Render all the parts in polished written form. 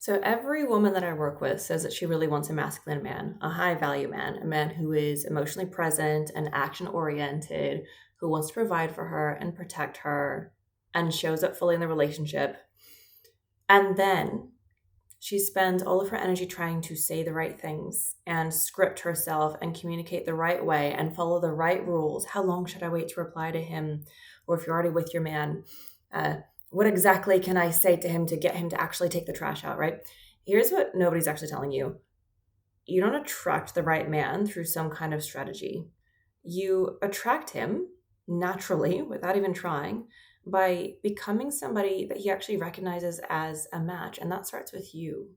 So every woman that I work with says that she really wants a masculine man, a high value man, a man who is emotionally present and action oriented, who wants to provide for her and protect her and shows up fully in the relationship. And then she spends all of her energy trying to say the right things and script herself and communicate the right way and follow the right rules. How long should I wait to reply to him? Or if you're already with your man, uh, what exactly can I say to him to get him to actually take the trash out, right? Here's what nobody's actually telling you. You don't attract the right man through some kind of strategy. You attract him naturally without even trying by becoming somebody that he actually recognizes as a match. And that starts with you,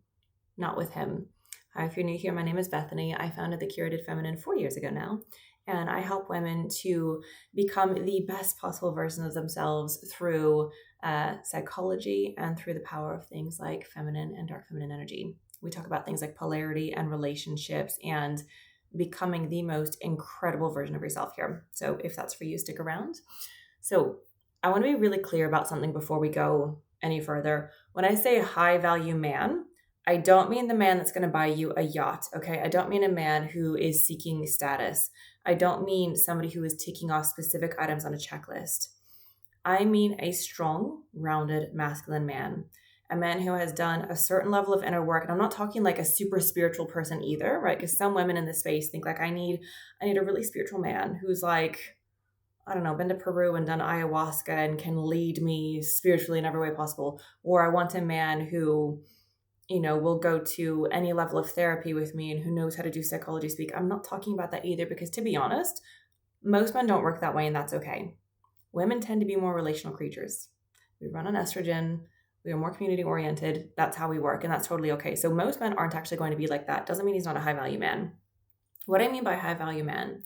not with him. Hi, if you're new here, my name is Bethany. I founded The Curated Feminine 4 years ago now. And I help women to become the best possible version of themselves through psychology and through the power of things like feminine and dark feminine energy. We talk about things like polarity and relationships and becoming the most incredible version of yourself here. So if that's for you, stick around. So I want to be really clear about something before we go any further. When I say high value man, I don't mean the man that's going to buy you a yacht, okay? I don't mean a man who is seeking status. I don't mean somebody who is ticking off specific items on a checklist. I mean a strong, grounded, masculine man. A man who has done a certain level of inner work. And I'm not talking like a super spiritual person either, right? Because some women in this space think like I need a really spiritual man who's like, I don't know, been to Peru and done ayahuasca and can lead me spiritually in every way possible. Or I want a man who, will go to any level of therapy with me and who knows how to do psychology speak. I'm not talking about that either because, to be honest, most men don't work that way, and that's okay. Women tend to be more relational creatures. We run on estrogen. We are more community oriented. That's how we work, and that's totally okay. So most men aren't actually going to be like that. Doesn't mean he's not a high value man. What I mean by high value man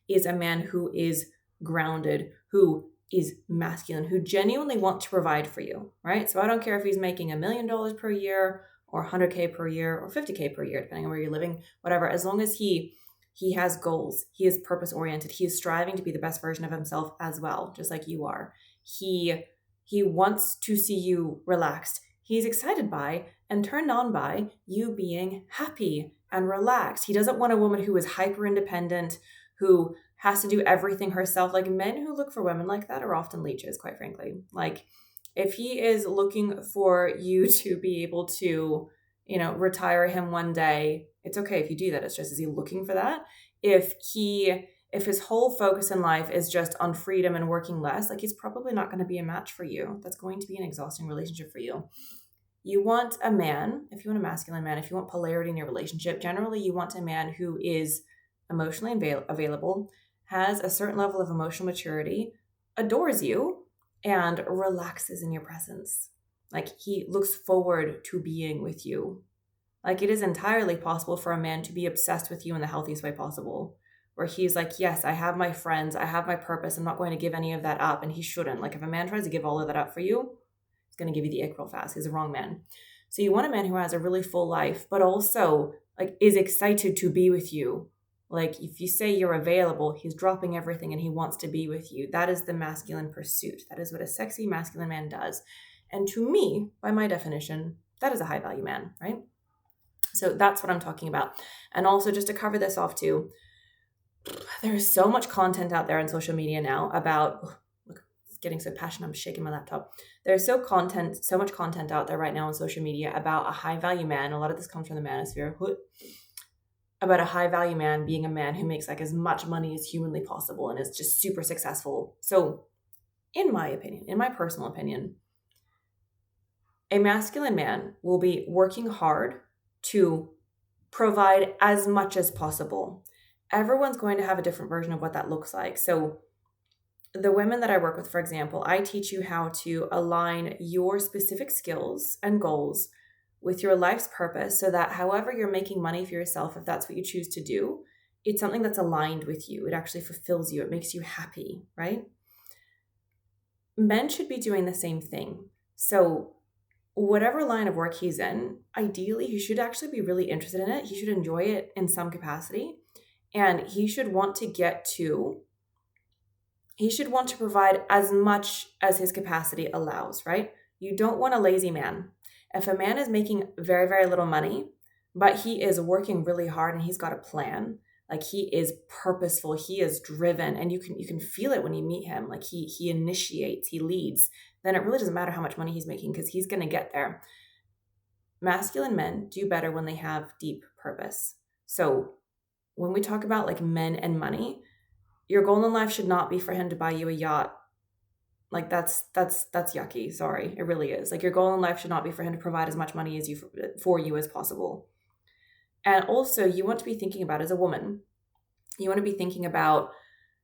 is a man who is grounded, who is masculine, who genuinely wants to provide for you, right? So I don't care if he's making $1 million per year or 100K per year or 50K per year, depending on where you're living, whatever, as long as he has goals, he is purpose oriented, he is striving to be the best version of himself as well, just like you are. He wants to see you relaxed. He's excited by and turned on by you being happy and relaxed. He doesn't want a woman who is hyper independent, who has to do everything herself. Like, men who look for women like that are often leeches, quite frankly. Like, if he is looking for you to be able to, retire him one day, it's okay if you do that. It's just, is he looking for that? If his whole focus in life is just on freedom and working less, like, he's probably not going to be a match for you. That's going to be an exhausting relationship for you. You want a man, if you want a masculine man, if you want polarity in your relationship, generally you want a man who is emotionally available, has a certain level of emotional maturity, adores you, and relaxes in your presence. Like, he looks forward to being with you. Like, it is entirely possible for a man to be obsessed with you in the healthiest way possible, where he's like, yes, I have my friends, I have my purpose, I'm not going to give any of that up, and he shouldn't. Like, if a man tries to give all of that up for you, he's going to give you the ick real fast. He's the wrong man. So you want a man who has a really full life, but also like is excited to be with you. Like, if you say you're available, he's dropping everything and he wants to be with you. That is the masculine pursuit. That is what a sexy masculine man does. And to me, by my definition, that is a high value man, right? So that's what I'm talking about. And also, just to cover this off too, there's so much content out there on social media now about, look, it's getting so passionate, I'm shaking my laptop. There's so much content out there right now on social media about a high value man. A lot of this comes from the manosphere. About a high value man being a man who makes like as much money as humanly possible and is just super successful. So in my opinion, in my personal opinion, a masculine man will be working hard to provide as much as possible. Everyone's going to have a different version of what that looks like. So the women that I work with, for example, I teach you how to align your specific skills and goals with your life's purpose so that however you're making money for yourself, if that's what you choose to do, it's something that's aligned with you. It actually fulfills you. It makes you happy, right? Men should be doing the same thing. So whatever line of work he's in, ideally, he should actually be really interested in it. He should enjoy it in some capacity. And he should want to provide as much as his capacity allows, right? You don't want a lazy man. If a man is making very, very little money, but he is working really hard and he's got a plan, like he is purposeful, he is driven, and you can feel it when you meet him. Like he initiates, he leads, then it really doesn't matter how much money he's making because he's going to get there. Masculine men do better when they have deep purpose. So when we talk about like men and money, your goal in life should not be for him to buy you a yacht. Like that's yucky. Sorry, it really is. Like your goal in life should not be for him to provide as much money as for you as possible. And also, you want to be thinking about, as a woman, you want to be thinking about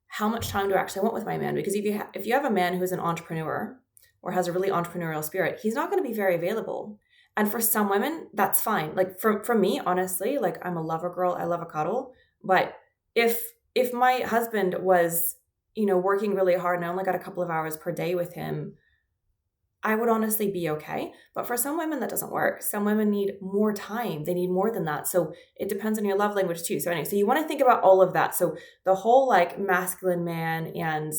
how much time do I actually want with my man? Because if you have a man who is an entrepreneur or has a really entrepreneurial spirit, he's not going to be very available. And for some women, that's fine. Like for me, honestly, like I'm a lover girl. I love a cuddle. But if my husband was, working really hard and I only got a couple of hours per day with him, I would honestly be okay. But for some women, that doesn't work. Some women need more time. They need more than that. So it depends on your love language too. So anyway, so you want to think about all of that. So the whole like masculine man and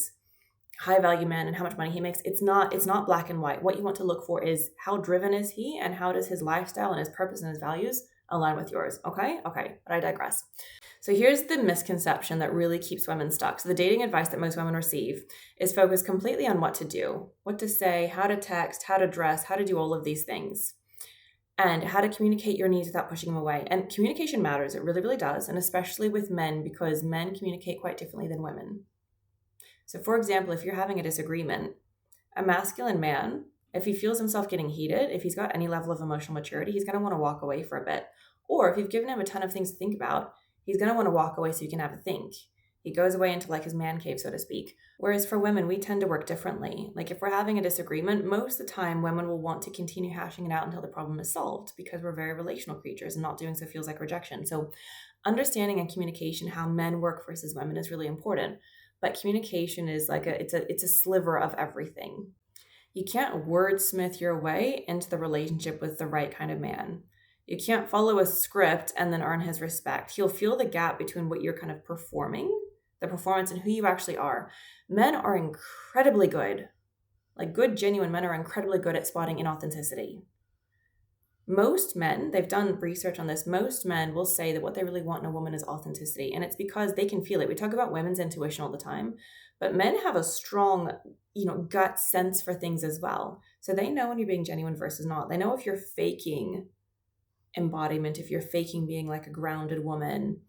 high value man and how much money he makes, it's not black and white. What you want to look for is how driven is he and how does his lifestyle and his purpose and his values align with yours. Okay, but I digress. So here's the misconception that really keeps women stuck. So the dating advice that most women receive is focused completely on what to do, what to say, how to text, how to dress, how to do all of these things, and how to communicate your needs without pushing them away. And communication matters. It really, really does. And especially with men, because men communicate quite differently than women. So for example, if you're having a disagreement, a masculine man, if he feels himself getting heated, if he's got any level of emotional maturity, he's going to want to walk away for a bit. Or if you've given him a ton of things to think about, he's going to want to walk away so you can have a think. He goes away into like his man cave, so to speak. Whereas for women, we tend to work differently. Like if we're having a disagreement, most of the time women will want to continue hashing it out until the problem is solved because we're very relational creatures and not doing so feels like rejection. So understanding and communication, how men work versus women is really important. But communication is like it's a sliver of everything. You can't wordsmith your way into the relationship with the right kind of man. You can't follow a script and then earn his respect. He'll feel the gap between what you're kind of performing, the performance, and who you actually are. Men are incredibly good. Like good, genuine men are incredibly good at spotting inauthenticity. Most men, they've done research on this, most men will say that what they really want in a woman is authenticity. And it's because they can feel it. We talk about women's intuition all the time, but men have a strong, gut sense for things as well. So they know when you're being genuine versus not. They know if you're faking embodiment, if you're faking being like a grounded woman,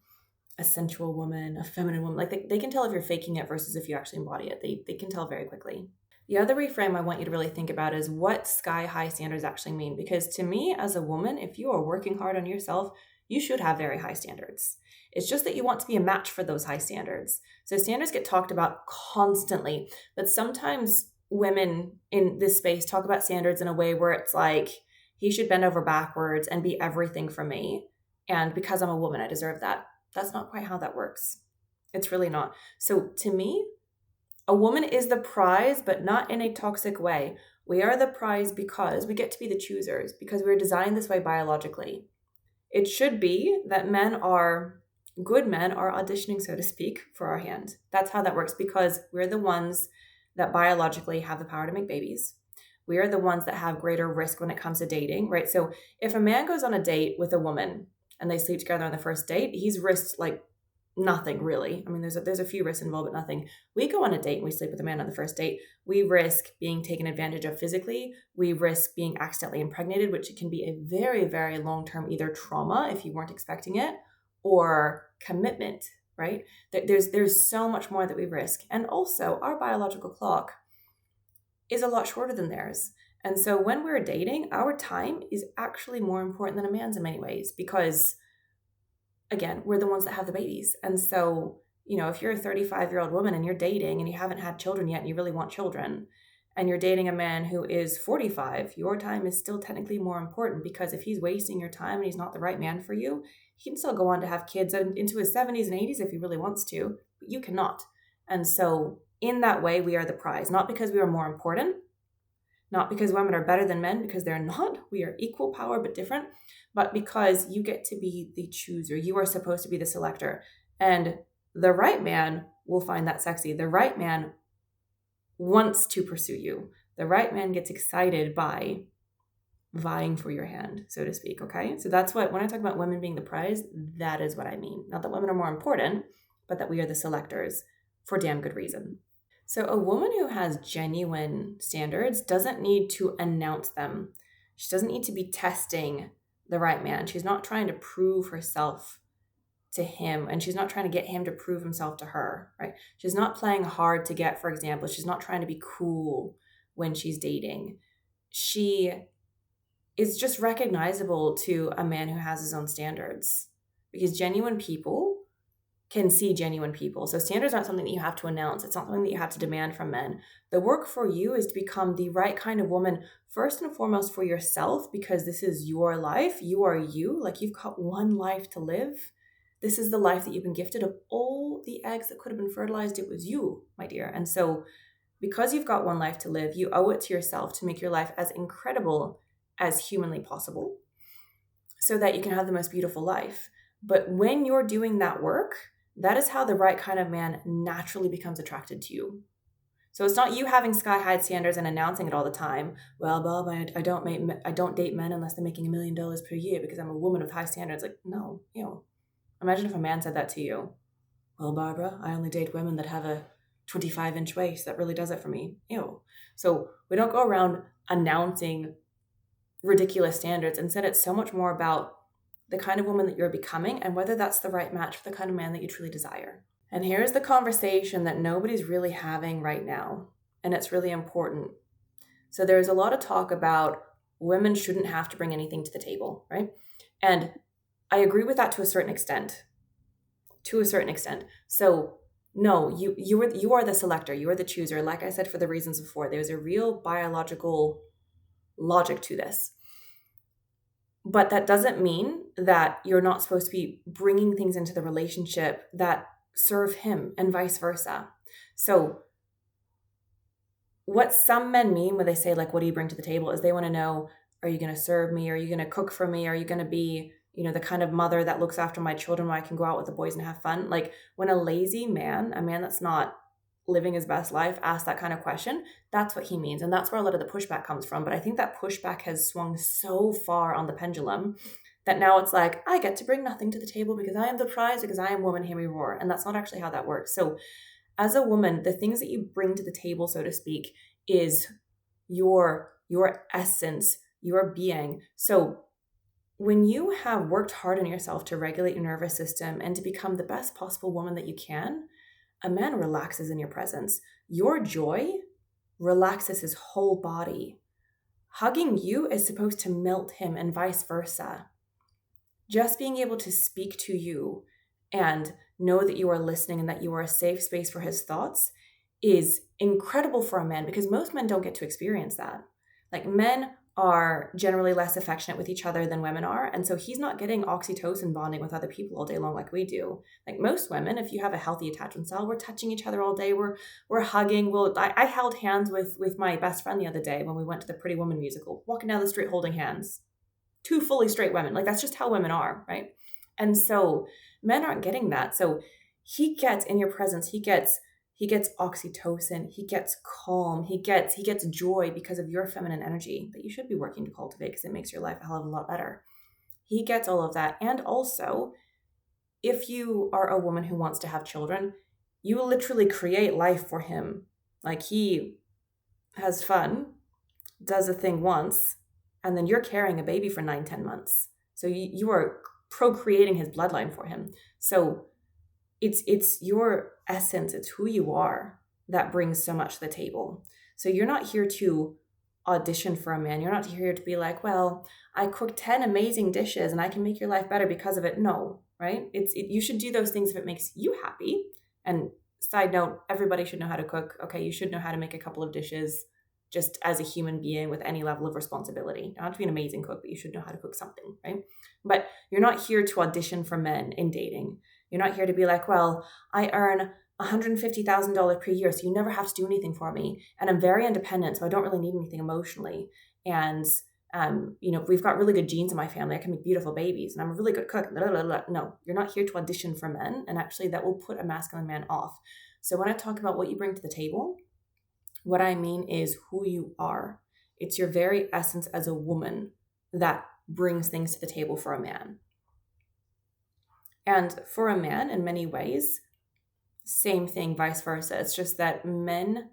a sensual woman, a feminine woman, like they can tell if you're faking it versus if you actually embody it. They can tell very quickly. The other reframe I want you to really think about is what sky high standards actually mean. Because to me, as a woman, if you are working hard on yourself, you should have very high standards. It's just that you want to be a match for those high standards. So standards get talked about constantly, but sometimes women in this space talk about standards in a way where it's like, he should bend over backwards and be everything for me. And because I'm a woman, I deserve that. That's not quite how that works. It's really not. So to me, a woman is the prize, but not in a toxic way. We are the prize because we get to be the choosers, because we're designed this way biologically. It should be that good men are auditioning, so to speak, for our hand. That's how that works, because we're the ones that biologically have the power to make babies. We are the ones that have greater risk when it comes to dating, right? So if a man goes on a date with a woman and they sleep together on the first date, he's risked like nothing really. I mean, there's a few risks involved, but nothing. We go on a date and we sleep with a man on the first date. We risk being taken advantage of physically. We risk being accidentally impregnated, which can be a very, very long-term either trauma if you weren't expecting it, or commitment, right? There's so much more that we risk. And also our biological clock is a lot shorter than theirs. And so when we're dating, our time is actually more important than a man's in many ways, because again, we're the ones that have the babies. And so, if you're a 35-year-old woman and you're dating and you haven't had children yet and you really want children, and you're dating a man who is 45, your time is still technically more important, because if he's wasting your time and he's not the right man for you, he can still go on to have kids into his 70s and 80s if he really wants to, but you cannot. And so in that way, we are the prize, not because we are more important, not because women are better than men, because they're not. We are equal power, but different, but because you get to be the chooser. You are supposed to be the selector. And the right man will find that sexy. The right man wants to pursue you. The right man gets excited by vying for your hand, so to speak. Okay. So that's what, when I talk about women being the prize, that is what I mean. Not that women are more important, but that we are the selectors for damn good reason. So a woman who has genuine standards doesn't need to announce them. She doesn't need to be testing the right man. She's not trying to prove herself to him, and she's not trying to get him to prove himself to her, right? She's not playing hard to get, for example. She's not trying to be cool when she's dating. She is just recognizable to a man who has his own standards, because genuine people can see genuine people. So standards aren't something that you have to announce. It's not something that you have to demand from men. The work for you is to become the right kind of woman, first and foremost for yourself, because this is your life. You are you. Like, you've got one life to live. This is the life that you've been gifted. Of all the eggs that could have been fertilized, it was you, my dear. And so because you've got one life to live, you owe it to yourself to make your life as incredible as humanly possible so that you can have the most beautiful life. But when you're doing that work, that is how the right kind of man naturally becomes attracted to you. So it's not you having sky-high standards and announcing it all the time. Well, Bob, I don't date men unless they're making $1 million per year because I'm a woman of high standards. Like, no, imagine if a man said that to you. Well, Barbara, I only date women that have a 25-inch waist. That really does it for me. So we don't go around announcing ridiculous standards. Instead, it's so much more about the kind of woman that you're becoming and whether that's the right match for the kind of man that you truly desire. And here's the conversation that nobody's really having right now, and it's really important. So there's a lot of talk about women shouldn't have to bring anything to the table, right? And I agree with that to a certain extent. So no, you are the selector, you are the chooser. Like I said, for the reasons before, there's a real biological logic to this. But that doesn't mean that you're not supposed to be bringing things into the relationship that serve him and vice versa. So what some men mean when they say, like, what do you bring to the table, is they want to know, are you going to serve me? Are you going to cook for me? Are you going to be, the kind of mother that looks after my children where I can go out with the boys and have fun? Like, when a lazy man, a man that's not living his best life, asks that kind of question, that's what he means. And that's where a lot of the pushback comes from. But I think that pushback has swung so far on the pendulum that now it's like, I get to bring nothing to the table because I am the prize, because I am woman, hear me roar. And that's not actually how that works. So as a woman, the things that you bring to the table, so to speak, is your essence, your being. So when you have worked hard on yourself to regulate your nervous system and to become the best possible woman that you can, a man relaxes in your presence. Your joy relaxes his whole body. Hugging you is supposed to melt him and vice versa. Just being able to speak to you and know that you are listening and that you are a safe space for his thoughts is incredible for a man, because most men don't get to experience that. Like, men are generally less affectionate with each other than women are. And so he's not getting oxytocin bonding with other people all day long like we do. Like most women, if you have a healthy attachment style, we're touching each other all day. We're hugging. I held hands with my best friend the other day when we went to the Pretty Woman musical, walking down the street holding hands. Two fully straight women. Like, that's just how women are, right? And so men aren't getting that. So he gets in your presence, he gets oxytocin, he gets calm, he gets joy because of your feminine energy that you should be working to cultivate, because it makes your life a hell of a lot better. He gets all of that. And also, if you are a woman who wants to have children, you literally create life for him. Like, he has fun, does a thing once, and then you're carrying a baby for 9-10 months. So you are procreating his bloodline for him. So it's your essence, it's who you are that brings so much to the table. So you're not here to audition for a man. You're not here to be like, well, I cooked 10 amazing dishes and I can make your life better because of it. No, right? You should do those things if it makes you happy. And side note, everybody should know how to cook. Okay, you should know how to make a couple of dishes just as a human being with any level of responsibility. You don't have to be an amazing cook, but you should know how to cook something, right? But you're not here to audition for men in dating. You're not here to be like, well, I earn $150,000 per year, so you never have to do anything for me. And I'm very independent, so I don't really need anything emotionally. And, we've got really good genes in my family. I can make beautiful babies, and I'm a really good cook. Blah, blah, blah. No, you're not here to audition for men. And actually, that will put a masculine man off. So when I talk about what you bring to the table, what I mean is who you are. It's your very essence as a woman that brings things to the table for a man. And for a man, in many ways, same thing, vice versa. It's just that men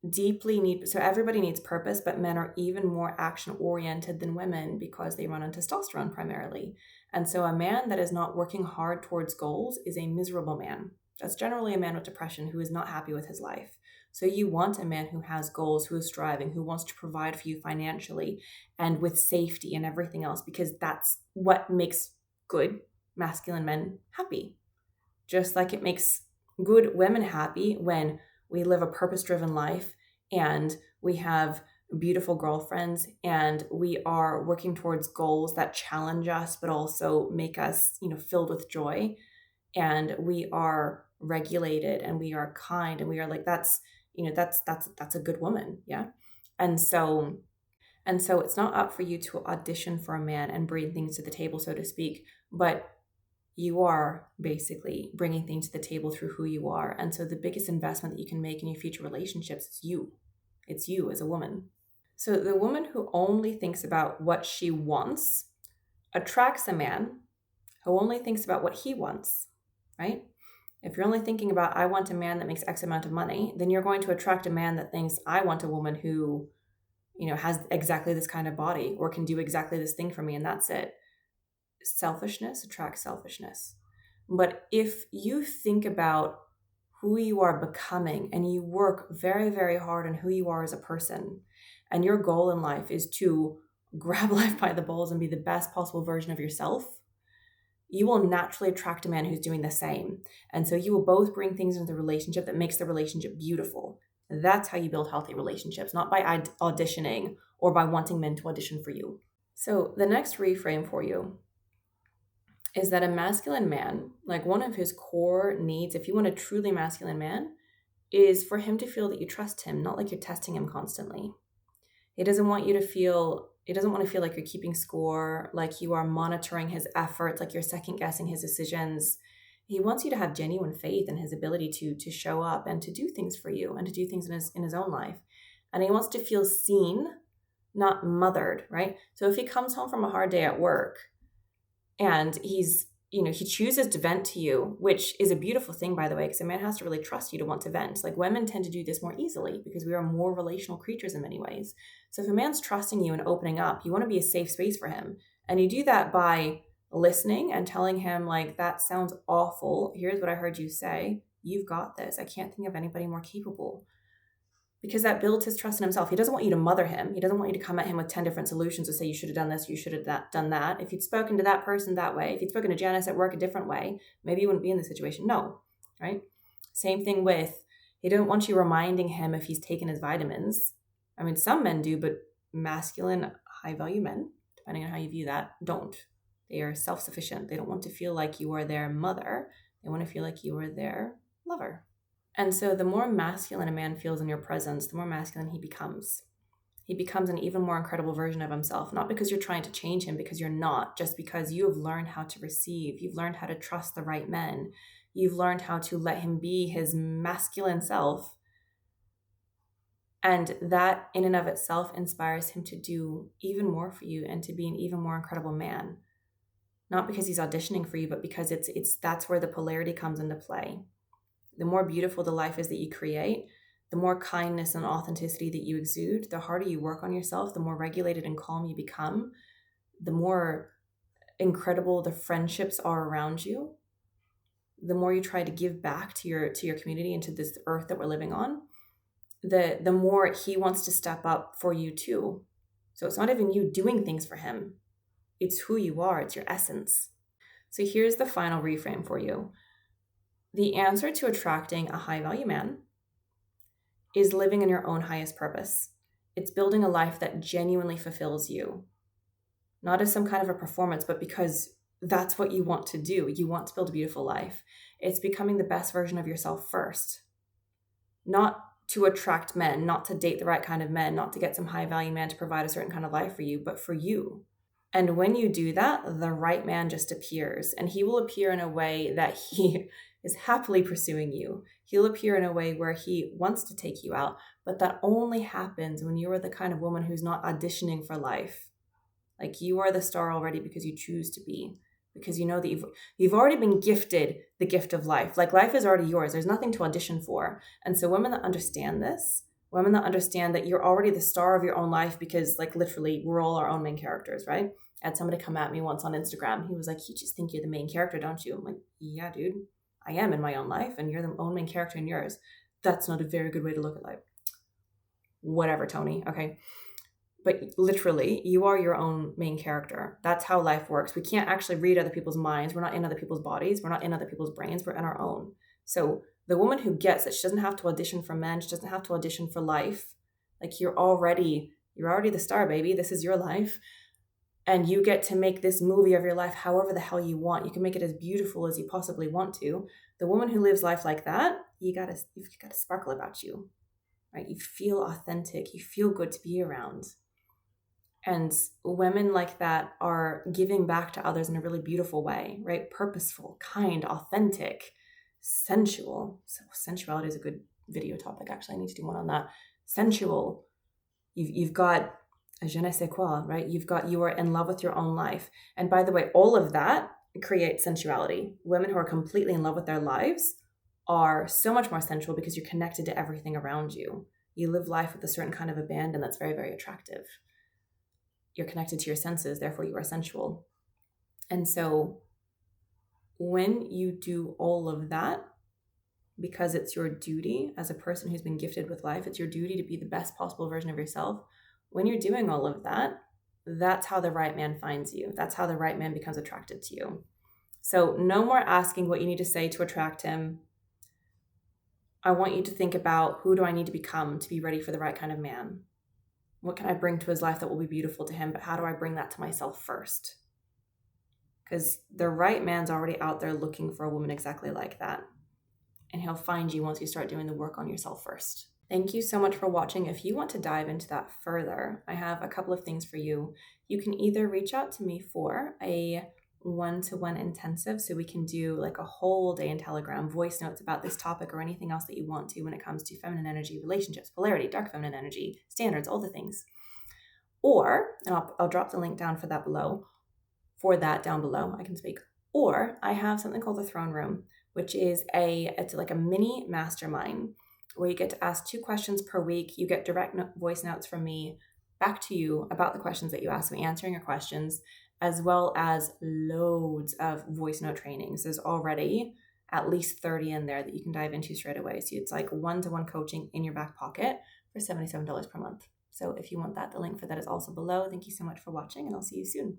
deeply need, so everybody needs purpose, but men are even more action oriented than women because they run on testosterone primarily. And so a man that is not working hard towards goals is a miserable man. That's generally a man with depression who is not happy with his life. So you want a man who has goals, who is striving, who wants to provide for you financially and with safety and everything else, because that's what makes good masculine men happy. Just like it makes good women happy when we live a purpose-driven life and we have beautiful girlfriends and we are working towards goals that challenge us but also make us, filled with joy, and we are regulated and we are kind and we are like, that's a good woman. Yeah. And so it's not up for you to audition for a man and bring things to the table, so to speak, but you are basically bringing things to the table through who you are. And so the biggest investment that you can make in your future relationships is you. It's you as a woman. So the woman who only thinks about what she wants attracts a man who only thinks about what he wants, right? If you're only thinking about, I want a man that makes X amount of money, then you're going to attract a man that thinks, I want a woman who, has exactly this kind of body or can do exactly this thing for me, and that's it. Selfishness attracts selfishness. But if you think about who you are becoming and you work very, very hard on who you are as a person, and your goal in life is to grab life by the balls and be the best possible version of yourself, you will naturally attract a man who's doing the same. And so you will both bring things into the relationship that makes the relationship beautiful. That's how you build healthy relationships, not by auditioning or by wanting men to audition for you. So the next reframe for you is that a masculine man, like one of his core needs, if you want a truly masculine man, is for him to feel that you trust him, not like you're testing him constantly. He doesn't want to feel like you're keeping score, like you are monitoring his efforts, like you're second guessing his decisions. He wants you to have genuine faith in his ability to show up and to do things for you and to do things in his own life. And he wants to feel seen, not mothered, right? So if he comes home from a hard day at work and he chooses to vent to you, which is a beautiful thing, by the way, because a man has to really trust you to want to vent. Like, women tend to do this more easily because we are more relational creatures in many ways. So if a man's trusting you and opening up, you want to be a safe space for him. And you do that by listening and telling him, like, that sounds awful. Here's what I heard you say. You've got this. I can't think of anybody more capable. Because that builds his trust in himself. He doesn't want you to mother him. He doesn't want you to come at him with 10 different solutions to say, you should have done this, you should have done that. If you'd spoken to that person that way, if you'd spoken to Janice at work a different way, maybe you wouldn't be in this situation. No, right? Same thing with, he doesn't want you reminding him if he's taken his vitamins. I mean, some men do, but masculine, high-value men, depending on how you view that, don't. They are self-sufficient. They don't want to feel like you are their mother. They want to feel like you are their lover. And so the more masculine a man feels in your presence, the more masculine he becomes. He becomes an even more incredible version of himself, not because you're trying to change him, because you're not, just because you have learned how to receive. You've learned how to trust the right men. You've learned how to let him be his masculine self. And that in and of itself inspires him to do even more for you and to be an even more incredible man. Not because he's auditioning for you, but because that's where the polarity comes into play. The more beautiful the life is that you create, the more kindness and authenticity that you exude, the harder you work on yourself, the more regulated and calm you become, the more incredible the friendships are around you, the more you try to give back to your community and to this earth that we're living on, the more he wants to step up for you too. So it's not even you doing things for him. It's who you are. It's your essence. So here's the final reframe for you. The answer to attracting a high-value man is living in your own highest purpose. It's building a life that genuinely fulfills you, not as some kind of a performance, but because that's what you want to do. You want to build a beautiful life. It's becoming the best version of yourself first, not to attract men, not to date the right kind of men, not to get some high-value man to provide a certain kind of life for you, but for you. And when you do that, the right man just appears, and he will appear in a way that he is happily pursuing you. He'll appear in a way where he wants to take you out, but that only happens when you are the kind of woman who's not auditioning for life. Like, you are the star already because you choose to be, because you know that you've already been gifted the gift of life. Like, life is already yours. There's nothing to audition for. And so women that understand this, women that understand that you're already the star of your own life, because like literally we're all our own main characters, right? I had somebody come at me once on Instagram. He was like, you just think you're the main character, don't you? I'm like, yeah, dude, I am in my own life, and you're the own main character in yours. That's not a very good way to look at life. Whatever, Tony. Okay. But literally, you are your own main character. That's how life works. We can't actually read other people's minds. We're not in other people's bodies. We're not in other people's brains. We're in our own. So the woman who gets that she doesn't have to audition for men, she doesn't have to audition for life. Like, you're already the star, baby. This is your life. And you get to make this movie of your life however the hell you want. You can make it as beautiful as you possibly want to. The woman who lives life like that, you've got to sparkle about you, right? You feel authentic. You feel good to be around. And women like that are giving back to others in a really beautiful way, right? Purposeful, kind, authentic, sensual. So sensuality is a good video topic. Actually, I need to do one on that. Sensual. You've got a je ne sais quoi, right? You are in love with your own life. And by the way, all of that creates sensuality. Women who are completely in love with their lives are so much more sensual because you're connected to everything around you. You live life with a certain kind of abandon that's very, very attractive. You're connected to your senses, therefore you are sensual. And so when you do all of that, because it's your duty as a person who's been gifted with life, it's your duty to be the best possible version of yourself. When you're doing all of that, that's how the right man finds you. That's how the right man becomes attracted to you. So no more asking what you need to say to attract him. I want you to think about, who do I need to become to be ready for the right kind of man? What can I bring to his life that will be beautiful to him? But how do I bring that to myself first? Because the right man's already out there looking for a woman exactly like that. And he'll find you once you start doing the work on yourself first. Thank you so much for watching. If you want to dive into that further, I have a couple of things for you. You can either reach out to me for a one-to-one intensive, so we can do like a whole day in Telegram, voice notes about this topic or anything else that you want to when it comes to feminine energy, relationships, polarity, dark feminine energy, standards, all the things. Or, and I'll drop the link down for that down below, I can speak. Or I have something called the Throne Room, which is it's like a mini mastermind where you get to ask 2 questions per week. You get direct voice notes from me back to you about the questions that you ask me, answering your questions, as well as loads of voice note trainings. There's already at least 30 in there that you can dive into straight away. So it's like one-to-one coaching in your back pocket for $77 per month. So if you want that, the link for that is also below. Thank you so much for watching, and I'll see you soon.